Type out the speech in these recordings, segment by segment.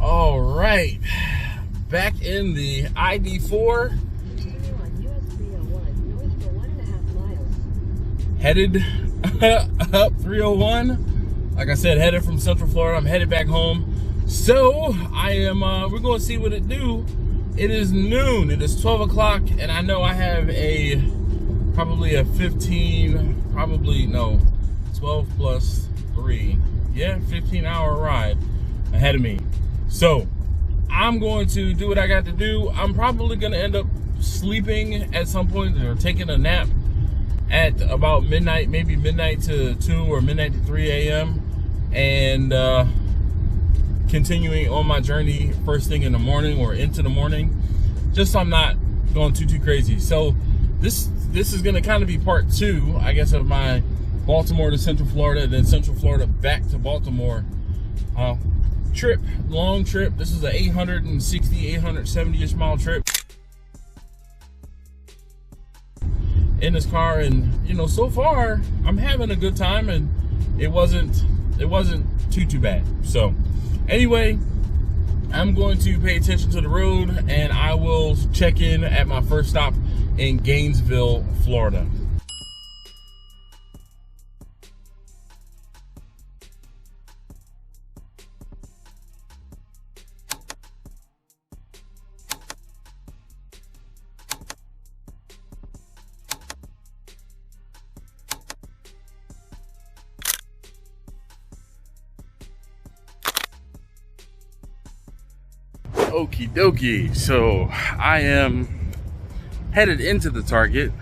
All right, back in the ID4. Headed up 301. Like I said, headed from Central Florida. I'm headed back home. So I am. We're going to see what it do. It is noon. It is 12 o'clock, and I know I have probably a 12 plus 3. Yeah, 15-hour ride ahead of me. So I'm going to do what I got to do. I'm probably going to end up sleeping at some point or taking a nap at about midnight, maybe midnight to 2 or midnight to 3 a.m. and continuing on my journey first thing in the morning or into the morning, just so I'm not going too crazy. So this is going to kind of be part 2, I guess, of my Baltimore to Central Florida, then Central Florida back to Baltimore trip, long trip. This is an 870-ish mile trip in this car, and you know, so far I'm having a good time, and it wasn't too bad. So anyway, I'm going to pay attention to the road, and I will check in at my first stop in Gainesville, Florida. Okie dokie, so I am headed into the Target.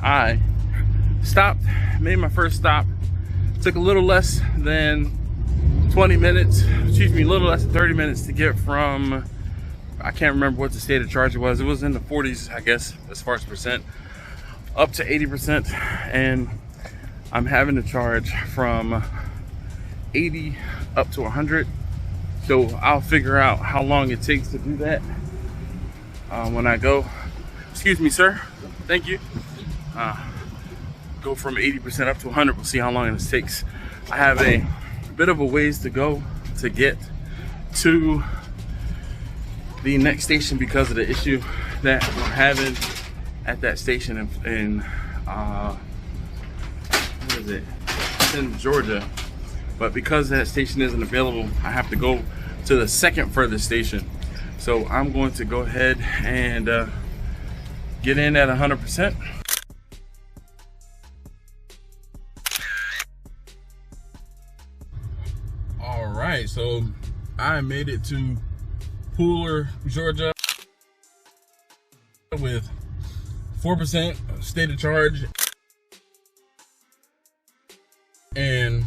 I stopped, made my first stop. Took a little less than 20 minutes, excuse me, a little less than 30 minutes to get from, I can't remember what the state of charge was. It was in the 40s, I guess, as far as percent, up to 80%. And I'm having to charge from 80 up to 100. So I'll figure out how long it takes to do that when I go. Excuse me, sir. Thank you. Go from 80% up to 100. We'll see how long it takes. I have a bit of a ways to go to get to the next station because of the issue that we're having at that station in what is it? It's in Georgia. But because that station isn't available, I have to go to the second furthest station. So I'm going to go ahead and get in at 100%. All right, so I made it to Pooler, Georgia with 4% state of charge and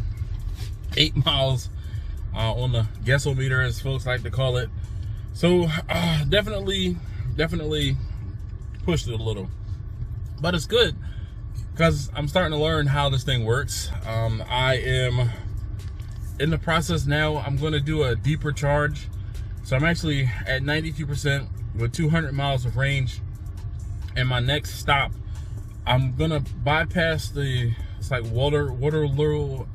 8 miles on the gasometer, as folks like to call it. So definitely pushed it a little, but it's good because I'm starting to learn how this thing works. I am in the process now. I'm going to do a deeper charge, so I'm actually at 92% with 200 miles of range. And my next stop, I'm gonna bypass it's like Waterloo,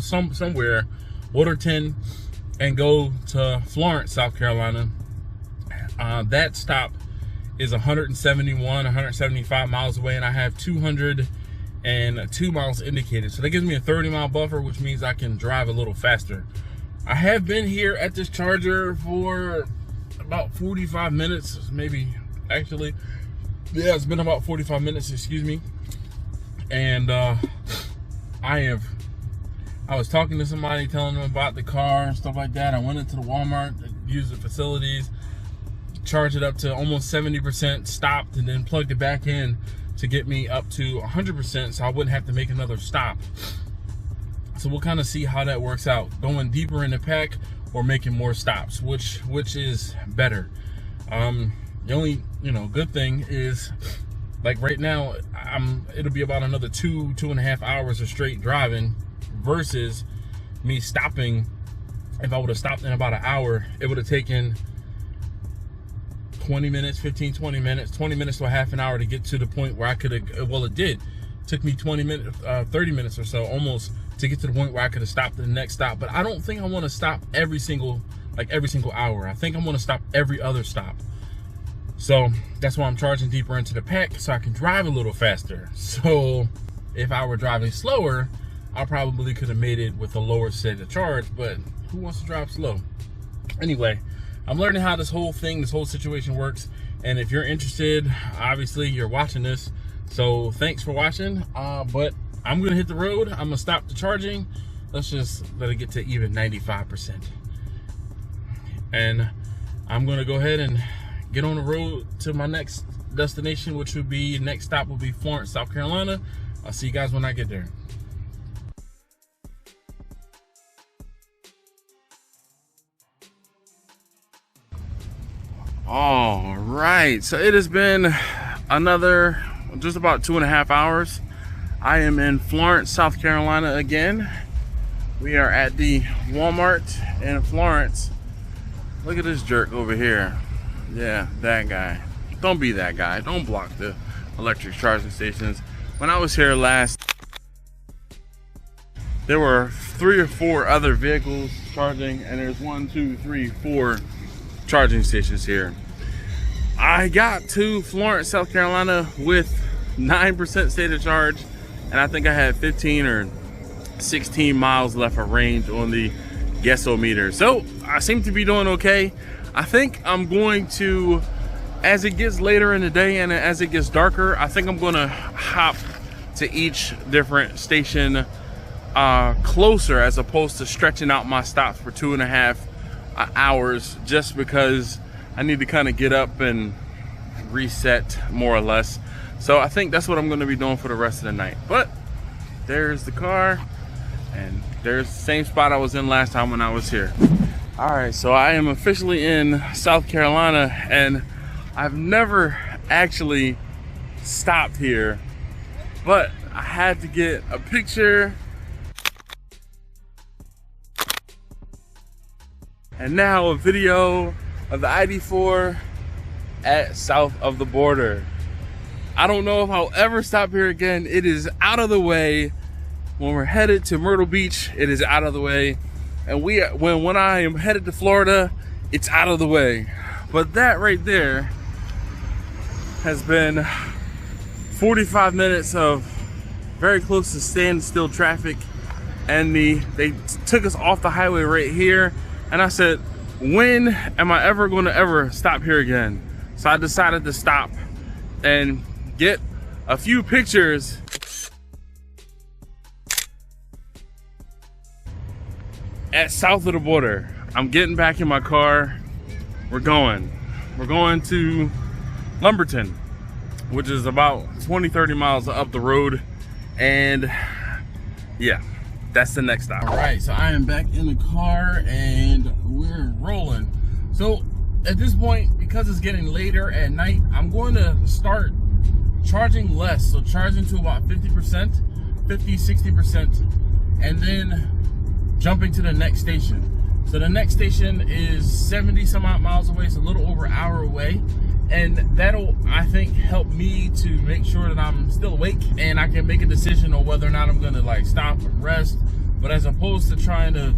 somewhere, Waterton, and go to Florence, South Carolina. That stop is 175 miles away, and I have 202 miles indicated. So that gives me a 30-mile buffer, which means I can drive a little faster. I have been here at this charger for about 45 minutes, maybe, actually. Yeah, it's been about 45 minutes, excuse me. And I was talking to somebody, telling them about the car and stuff like that. I went into the Walmart, used the facilities, charged it up to almost 70%, stopped, and then plugged it back in to get me up to 100%, so I wouldn't have to make another stop. So we'll kind of see how that works out, going deeper in the pack or making more stops, which is better. The only good thing is, like right now, it'll be about another 2.5 hours of straight driving versus me stopping. If I would have stopped in about an hour, it would have taken 20 minutes, 20 minutes to a half an hour to get to the point where I could have, well, it did. It took me 30 minutes or so, almost to get to the point where I could have stopped at the next stop. But I don't think I want to stop every single hour. I think I want to stop every other stop. So that's why I'm charging deeper into the pack, so I can drive a little faster. So if I were driving slower, I probably could have made it with a lower state of charge, but who wants to drive slow? Anyway, I'm learning how this whole situation works. And if you're interested, obviously you're watching this, so thanks for watching. But I'm gonna hit the road. I'm gonna stop the charging. Let's just let it get to even 95%. And I'm gonna go ahead and get on the road to my next destination, which would be, next stop will be Florence, South Carolina. I'll see you guys when I get there. All right, so it has been another just about 2.5 hours. I am in Florence, South Carolina again. We are at the Walmart in Florence. Look at this jerk over here. Yeah, that guy. Don't be that guy. Don't block the electric charging stations. When I was here last, there were 3 or 4 other vehicles charging, and there's 1, 2, 3, 4 charging stations here. I got to Florence, South Carolina with 9% state of charge, and I think I had 15 or 16 miles left of range on the Guessometer. So I seem to be doing okay. I think I'm going to, as it gets later in the day and as it gets darker, I think I'm gonna hop to each different station closer, as opposed to stretching out my stops for 2.5 hours, just because I need to kind of get up and reset more or less. So I think that's what I'm going to be doing for the rest of the night. But there's the car, and there's the same spot I was in last time when I was here. All right, so I am officially in South Carolina, and I've never actually stopped here, but I had to get a picture. And now a video of the ID4 at south of the border. I don't know if I'll ever stop here again. It is out of the way. When we're headed to Myrtle Beach, it is out of the way. And when I am headed to Florida, it's out of the way. But that right there has been 45 minutes of very close to standstill traffic. And they took us off the highway right here. And I said, when am I ever going to stop here again? So I decided to stop and get a few pictures at south of the border. I'm getting back in my car. We're going to Lumberton, which is about 20-30 miles up the road. And yeah, that's the next stop. All right, so I am back in the car and we're rolling. So at this point, because it's getting later at night, I'm going to start charging less. So charging to about 50%, 50, 60%, and then jumping to the next station. So the next station is 70 some odd miles away. It's a little over an hour away. And that'll, I think, help me to make sure that I'm still awake and I can make a decision on whether or not I'm gonna like stop and rest. But as opposed to trying to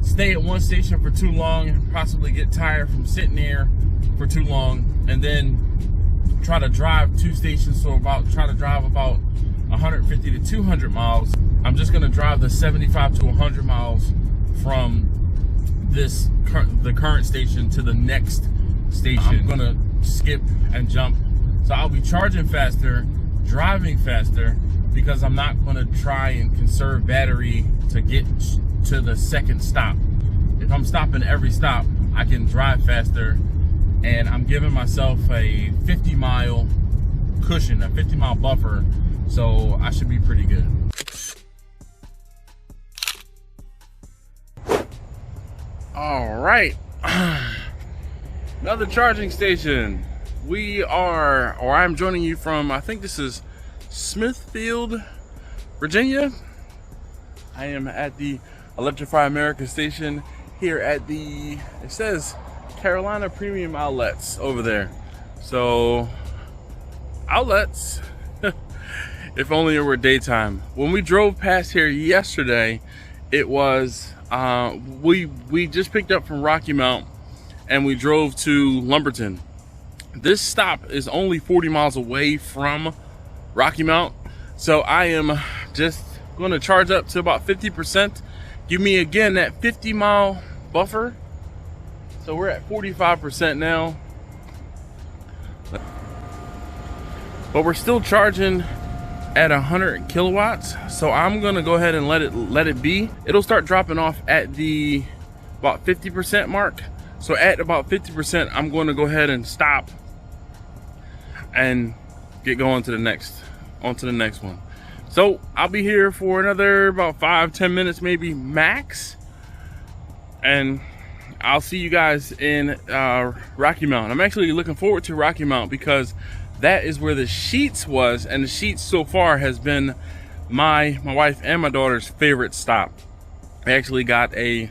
stay at one station for too long and possibly get tired from sitting there for too long, and then try to drive 2 stations, so try to drive about 150 to 200 miles. I'm just gonna drive the 75 to 100 miles from the current station to the next station. I'm gonna skip and jump, so I'll be charging faster, driving faster, because I'm not gonna try and conserve battery to get to the second stop. If I'm stopping every stop, I can drive faster, and I'm giving myself a 50-mile cushion, a 50-mile buffer, so I should be pretty good. All right. Another charging station. I'm joining you from, I think this is Smithfield, Virginia. I am at the Electrify America station here at it says Carolina Premium Outlets over there. So outlets If only it were daytime. When we drove past here yesterday, it was we just picked up from Rocky Mount and we drove to Lumberton. This stop is only 40 miles away from Rocky Mount, so I am just going to charge up to about 50%. Give me again that 50-mile buffer. So we're at 45% now, but we're still charging at 100 kilowatts. So I'm gonna go ahead and let it be. It'll start dropping off at the about 50% mark. So at about 50%, I'm going to go ahead and stop and get going to the next, onto the next one. So I'll be here for another about 5-10 minutes, maybe max, and I'll see you guys in Rocky Mount. I'm actually looking forward to Rocky Mount because that is where the Sheetz was, and the Sheetz so far has been my wife and my daughter's favorite stop. I actually got it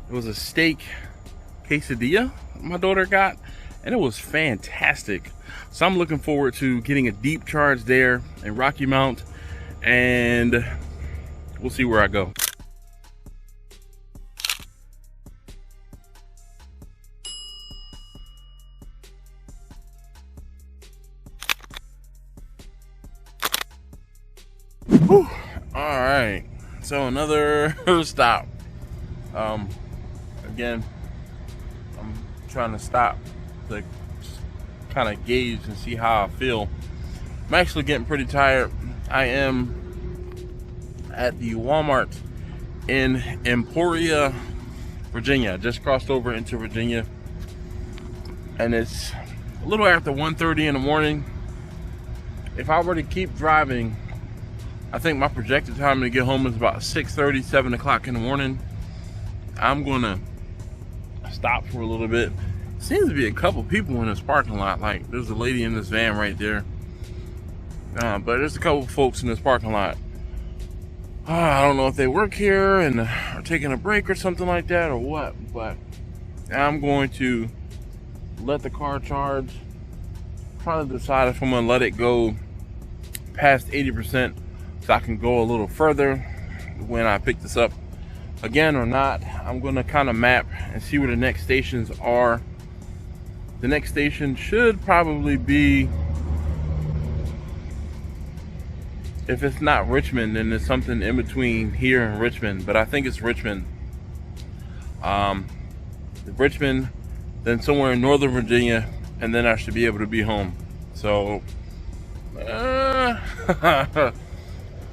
was a steak quesadilla my daughter got, and it was fantastic. So I'm looking forward to getting a deep charge there in Rocky Mount, and we'll see where I go. Whew. All right, so another stop. Again, I'm trying to stop to kind of gauge and see how I feel. I'm actually getting pretty tired. I am at the Walmart in Emporia, Virginia. I just crossed over into Virginia, and it's a little after 1:30 in the morning. If I were to keep driving, I think my projected time to get home is about 6:30, 7 o'clock in the morning. I'm gonna stop for a little bit. Seems to be a couple people in this parking lot. Like, there's a lady in this van right there. But there's a couple folks in this parking lot. I don't know if they work here and are taking a break or something like that or what, but I'm going to let the car charge. Trying to decide if I'm gonna let it go past 80% so I can go a little further when I pick this up again or not. I'm gonna kind of map and see where the next stations are. The next station should probably be, if it's not Richmond, then there's something in between here and Richmond, but I think it's Richmond. Richmond, then somewhere in Northern Virginia, and then I should be able to be home. So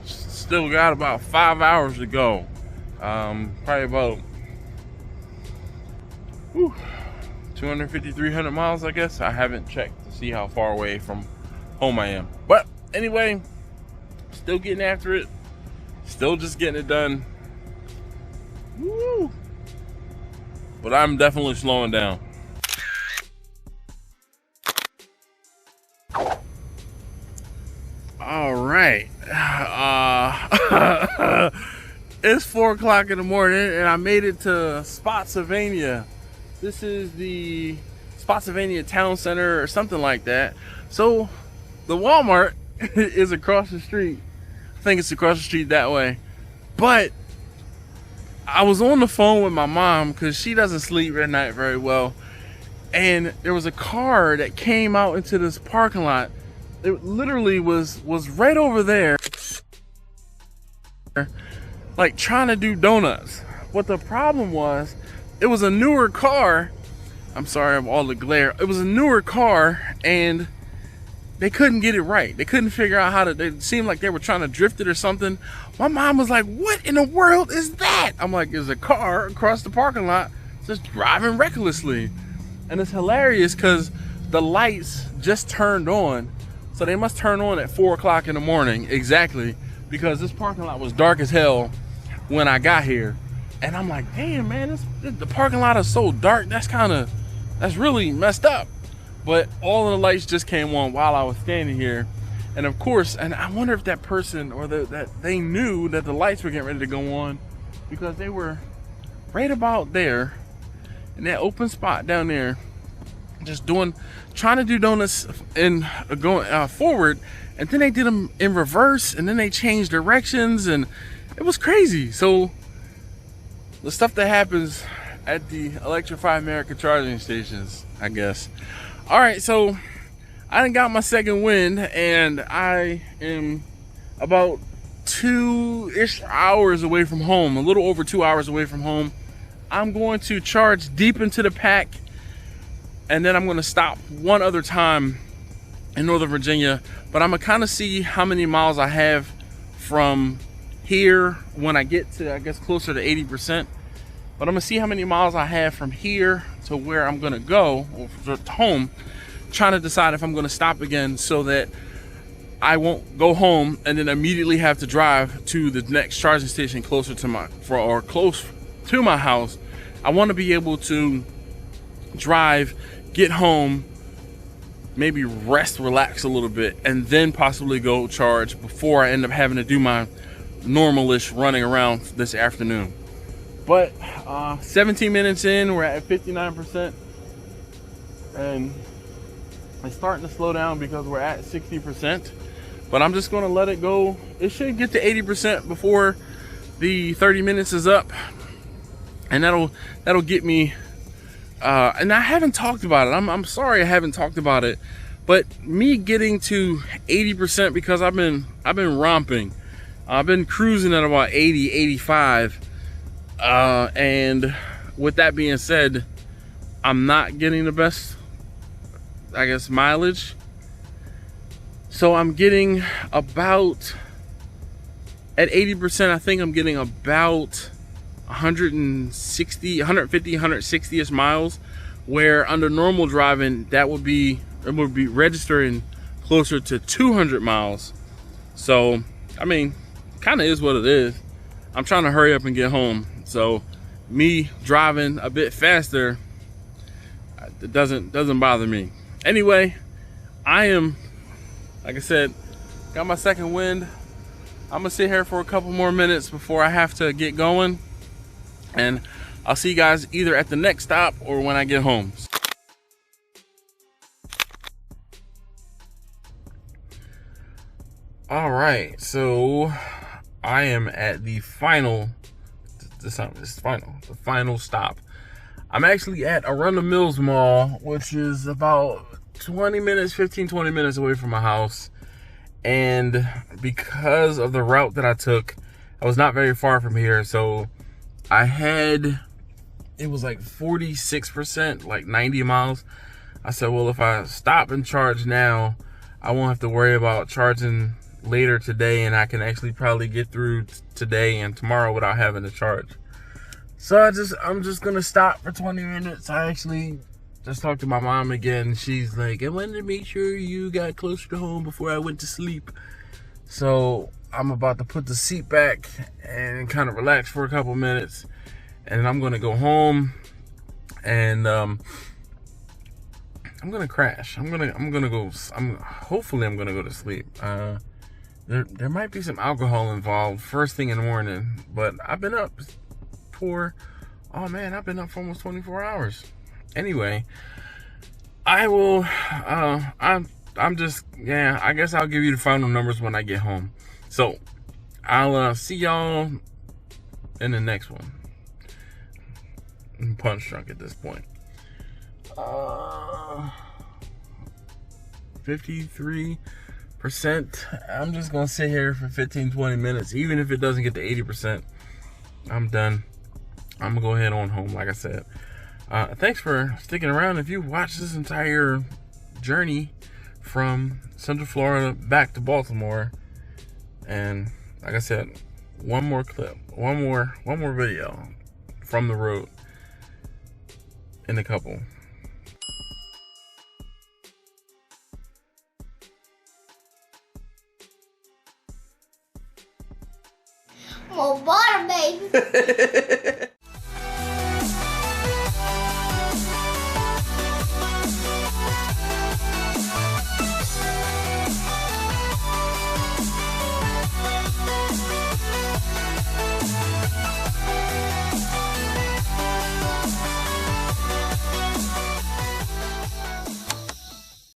still got about 5 hours to go. Probably about 250, 300 miles, I guess. I haven't checked to see how far away from home I am. But anyway, still getting after it. Still just getting it done. Woo! But I'm definitely slowing down. All right. It's 4 o'clock in the morning and I made it to Spotsylvania. This is the Spotsylvania Town Center or something like that. So the Walmart is across the street. I think it's across the street that way. But I was on the phone with my mom because she doesn't sleep at night very well. And there was a car that came out into this parking lot. It literally was right over there, like trying to do donuts. What the problem was, it was a newer car. I'm sorry of all the glare. It was a newer car and they couldn't get it right. They couldn't figure out how to, it seemed like they were trying to drift it or something. My mom was like, what in the world is that? I'm like, there's a car across the parking lot just driving recklessly. And it's hilarious because the lights just turned on. So they must turn on at 4 o'clock in the morning, exactly, because this parking lot was dark as hell when I got here. And I'm like, damn, man, the parking lot is so dark. That's really messed up. But all of the lights just came on while I was standing here. And of course, and I wonder if that person or that they knew that the lights were getting ready to go on, because they were right about there in that open spot down there. just trying to do donuts in going forward, and then they did them in reverse, and then they changed directions, and it was crazy. So the stuff that happens at the Electrify America charging stations, I guess. All right, so I done got my second wind, and I am about 2-ish hours away from home, a little over 2 hours away from home. I'm going to charge deep into the pack, and then I'm going to stop one other time in Northern Virginia, but I'm gonna kind of see how many miles I have from here when I get to, I guess, closer to 80%. But I'm gonna see how many miles I have from here to where I'm gonna go, or to home, trying to decide if I'm gonna stop again so that I won't go home and then immediately have to drive to the next charging station closer to close to my house. I want to be able to drive, get home, maybe rest, relax a little bit, and then possibly go charge before I end up having to do my normal-ish running around this afternoon. But 17 minutes in, we're at 59%, and it's starting to slow down because we're at 60%. But I'm just gonna let it go. It should get to 80% before the 30 minutes is up, and that'll get me. And I haven't talked about it. I'm sorry I haven't talked about it, but me getting to 80% because I've been romping. I've been cruising at about 80, 85. And with that being said, I'm not getting the best, I guess, mileage. So I'm getting about, at 80%, I think I'm getting about 150, 160-ish miles, where under normal driving, it would be registering closer to 200 miles. So, I mean, kind of is what it is. I'm trying to hurry up and get home. So me driving a bit faster, it doesn't bother me. Anyway, I am, like I said, got my second wind. I'm gonna sit here for a couple more minutes before I have to get going, and I'll see you guys either at the next stop or when I get home. All right, so I am at the final stop. I'm actually at Arundel Mills Mall, which is about 20 minutes away from my house. And because of the route that I took, I was not very far from here. So it was like 46%, like 90 miles. I said, well, if I stop and charge now, I won't have to worry about charging later today, and I can actually probably get through today and tomorrow without having to charge. So I'm just gonna stop for 20 minutes. I actually just talked to my mom again. She's like, I wanted to make sure you got closer to home before I went to sleep. So I'm about to put the seat back and kind of relax for a couple minutes, and I'm gonna go home, and I'm gonna crash. Hopefully I'm gonna go to sleep. There might be some alcohol involved first thing in the morning, but I've been up for almost 24 hours. Anyway, I will, I guess I'll give you the final numbers when I get home. So I'll see y'all in the next one. I'm punch drunk at this point. 53%. I'm just gonna sit here for 15-20 minutes. Even if it doesn't get to 80%, I'm done. I'm gonna go ahead on home, like I said. Thanks for sticking around. If you watched this entire journey from Central Florida back to Baltimore, and like I said, one more clip, one more video from the road in a couple. More butter, baby.